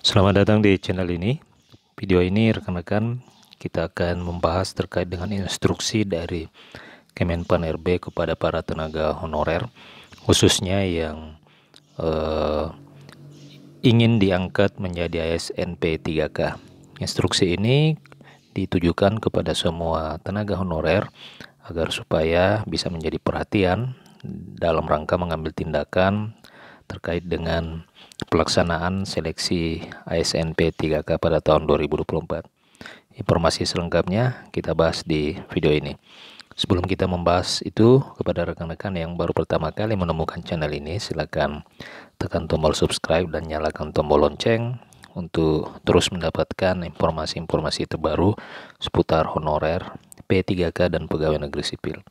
Selamat datang di channel ini. Video ini rekan-rekan kita akan membahas terkait dengan instruksi dari Kemenpan RB kepada para tenaga honorer, khususnya yang ingin diangkat menjadi ASN P3K. Instruksi ini ditujukan kepada semua tenaga honorer agar supaya bisa menjadi perhatian dalam rangka mengambil tindakan terkait dengan pelaksanaan seleksi ASN P3K pada tahun 2024. Informasi selengkapnya kita bahas di video ini. Sebelum kita membahas itu, kepada rekan-rekan yang baru pertama kali menemukan channel ini, silakan tekan tombol subscribe dan nyalakan tombol lonceng untuk terus mendapatkan informasi-informasi terbaru seputar honorer, P3K, dan pegawai negeri sipil.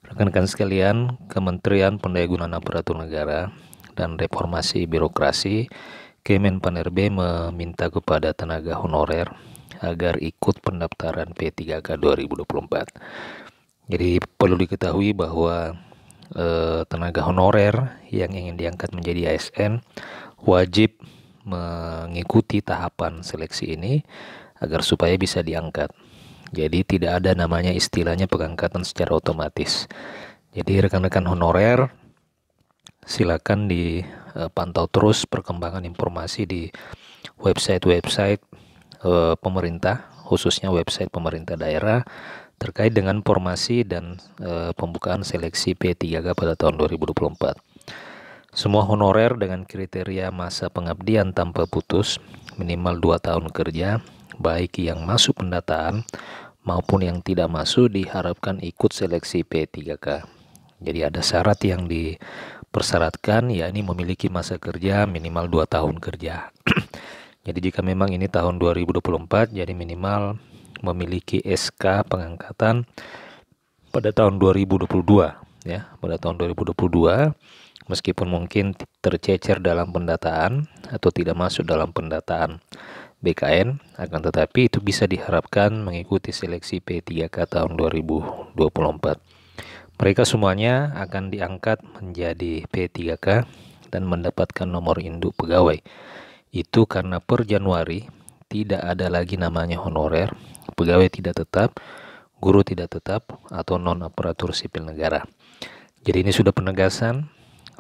Rekan-rekan sekalian, Kementerian Pendayagunaan Aparatur Negara dan Reformasi Birokrasi Kemenpan RB meminta kepada tenaga honorer agar ikut pendaftaran P3K 2024. Jadi perlu diketahui bahwa tenaga honorer yang ingin diangkat menjadi ASN wajib mengikuti tahapan seleksi ini agar supaya bisa diangkat. Jadi tidak ada namanya istilahnya pengangkatan secara otomatis. Jadi rekan-rekan honorer silakan dipantau terus perkembangan informasi di website-website pemerintah, khususnya website pemerintah daerah terkait dengan formasi dan pembukaan seleksi P3K pada tahun 2024. Semua honorer dengan kriteria masa pengabdian tanpa putus minimal 2 tahun kerja, baik yang masuk pendataan maupun yang tidak masuk, diharapkan ikut seleksi P3K. Jadi ada syarat yang dipersyaratkan, yakni memiliki masa kerja minimal 2 tahun kerja. Jadi jika memang ini tahun 2024, jadi minimal memiliki SK pengangkatan pada tahun 2022 ya, pada tahun 2022, meskipun mungkin tercecer dalam pendataan atau tidak masuk dalam pendataan BKN, akan tetapi itu bisa diharapkan mengikuti seleksi P3K tahun 2024. Mereka semuanya akan diangkat menjadi P3K dan mendapatkan nomor induk pegawai. Itu karena per Januari tidak ada lagi namanya honorer, pegawai tidak tetap, guru tidak tetap, atau non-aparatur sipil negara. Jadi ini sudah penegasan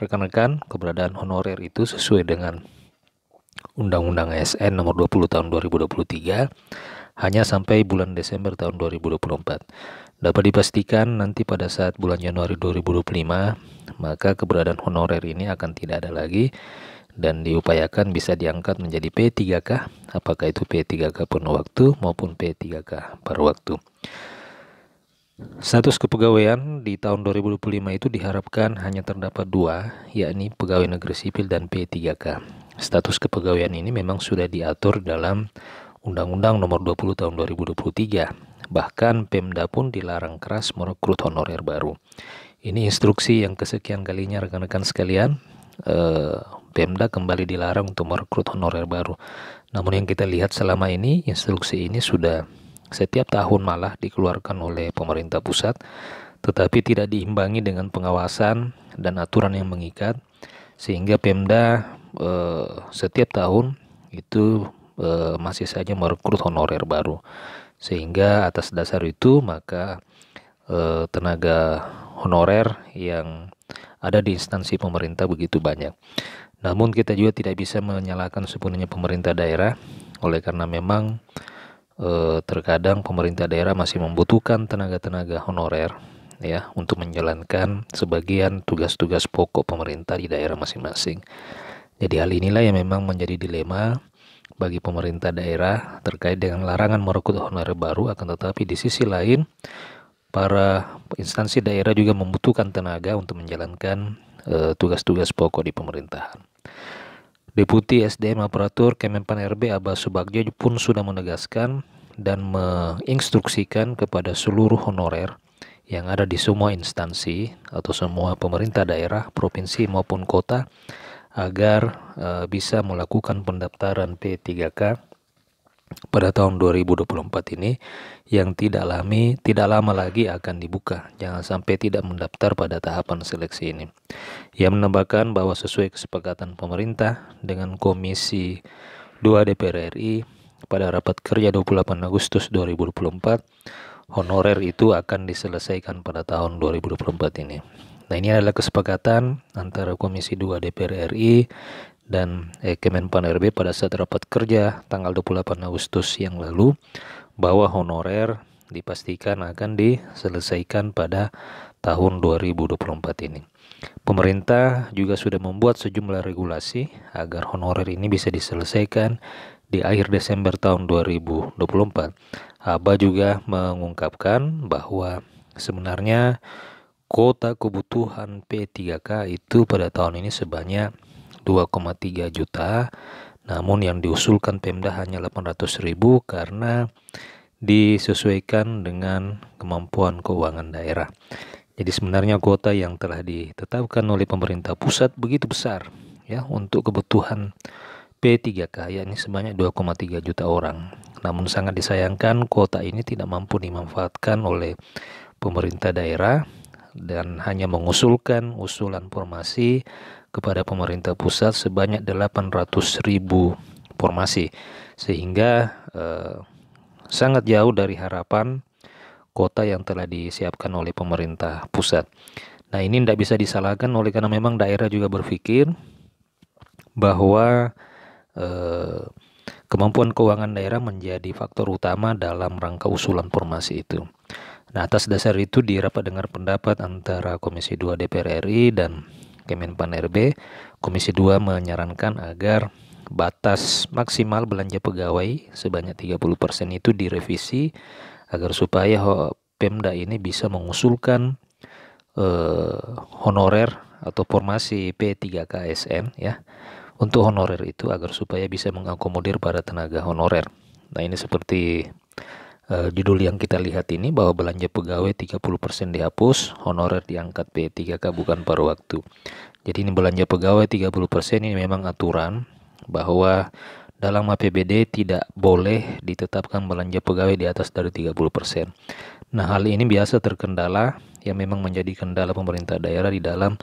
rekan-rekan, keberadaan honorer itu sesuai dengan Undang-Undang ASN nomor 20 tahun 2023 hanya sampai bulan Desember tahun 2024. Dapat dipastikan nanti pada saat bulan Januari 2025, maka keberadaan honorer ini akan tidak ada lagi dan diupayakan bisa diangkat menjadi P3K, apakah itu P3K penuh waktu maupun P3K paruh waktu. Status kepegawaian di tahun 2025 itu diharapkan hanya terdapat 2, yakni pegawai negeri sipil dan P3K. Status kepegawaian ini memang sudah diatur dalam Undang-Undang nomor 20 tahun 2023. Bahkan Pemda pun dilarang keras merekrut honorer baru. Ini instruksi yang kesekian kalinya rekan-rekan sekalian, Pemda kembali dilarang untuk merekrut honorer baru. Namun yang kita lihat selama ini, instruksi ini sudah setiap tahun malah dikeluarkan oleh pemerintah pusat, tetapi tidak diimbangi dengan pengawasan dan aturan yang mengikat, sehingga Pemda setiap tahun itu masih saja merekrut honorer baru. Sehingga atas dasar itu maka tenaga honorer yang ada di instansi pemerintah begitu banyak. Namun kita juga tidak bisa menyalahkan sepenuhnya pemerintah daerah, oleh karena memang terkadang pemerintah daerah masih membutuhkan tenaga-tenaga honorer ya untuk menjalankan sebagian tugas-tugas pokok pemerintah di daerah masing-masing. Jadi hal inilah yang memang menjadi dilema bagi pemerintah daerah terkait dengan larangan merekrut honorer baru, akan tetapi di sisi lain para instansi daerah juga membutuhkan tenaga untuk menjalankan tugas-tugas pokok di pemerintahan. Deputi SDM Aparatur Kemenpan RB Abbas Subagjo pun sudah menegaskan dan menginstruksikan kepada seluruh honorer yang ada di semua instansi atau semua pemerintah daerah, provinsi maupun kota agar bisa melakukan pendaftaran P3K pada tahun 2024 ini yang tidak lama lagi akan dibuka. Jangan sampai tidak mendaftar pada tahapan seleksi ini. Ia menambahkan bahwa sesuai kesepakatan pemerintah dengan Komisi 2 DPR RI pada rapat kerja 28 Agustus 2024, honorer itu akan diselesaikan pada tahun 2024 ini. Nah, ini adalah kesepakatan antara Komisi 2 DPR RI dan Kemenpan RB pada saat rapat kerja tanggal 28 Agustus yang lalu, bahwa honorer dipastikan akan diselesaikan pada tahun 2024 ini. Pemerintah juga sudah membuat sejumlah regulasi agar honorer ini bisa diselesaikan di akhir Desember tahun 2024. Aba juga mengungkapkan bahwa sebenarnya kuota kebutuhan P3K itu pada tahun ini sebanyak 2,3 juta, namun yang diusulkan Pemda hanya 800.000 karena disesuaikan dengan kemampuan keuangan daerah. Jadi sebenarnya kuota yang telah ditetapkan oleh pemerintah pusat begitu besar ya untuk kebutuhan P3K, yakni sebanyak 2,3 juta orang. Namun sangat disayangkan kuota ini tidak mampu dimanfaatkan oleh pemerintah daerah dan hanya mengusulkan usulan formasi kepada pemerintah pusat sebanyak 800.000 formasi, sehingga sangat jauh dari harapan kuota yang telah disiapkan oleh pemerintah pusat. Nah, ini tidak bisa disalahkan oleh karena memang daerah juga berpikir bahwa kemampuan keuangan daerah menjadi faktor utama dalam rangka usulan formasi itu. Nah, atas dasar itu di rapat dengar pendapat antara Komisi 2 DPR RI dan Kemenpan RB, Komisi 2 menyarankan agar batas maksimal belanja pegawai sebanyak 30% itu direvisi agar supaya Pemda ini bisa mengusulkan honorer atau formasi P3K ASN ya untuk honorer itu agar supaya bisa mengakomodir para tenaga honorer. Nah, ini seperti judul yang kita lihat ini, bahwa belanja pegawai 30% dihapus, honorer diangkat P3K bukan paruh waktu. Jadi ini belanja pegawai 30% ini memang aturan bahwa dalam APBD tidak boleh ditetapkan belanja pegawai di atas dari 30%. Nah, hal ini biasa terkendala yang memang menjadi kendala pemerintah daerah di dalam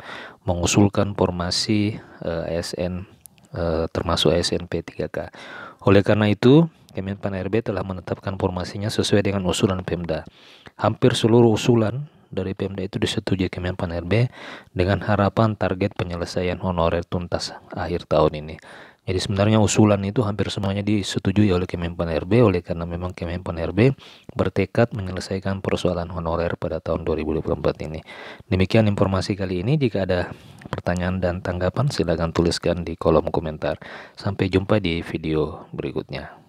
mengusulkan formasi ASN termasuk ASN P3K. Oleh karena itu, Kemenpan RB telah menetapkan formasinya sesuai dengan usulan Pemda. Hampir seluruh usulan dari Pemda itu disetujui Kemenpan RB dengan harapan target penyelesaian honorer tuntas akhir tahun ini. Jadi sebenarnya usulan itu hampir semuanya disetujui oleh Kemenpan RB, oleh karena memang Kemenpan RB bertekad menyelesaikan persoalan honorer pada tahun 2024 ini. Demikian informasi kali ini. Jika ada pertanyaan dan tanggapan, silakan tuliskan di kolom komentar. Sampai jumpa di video berikutnya.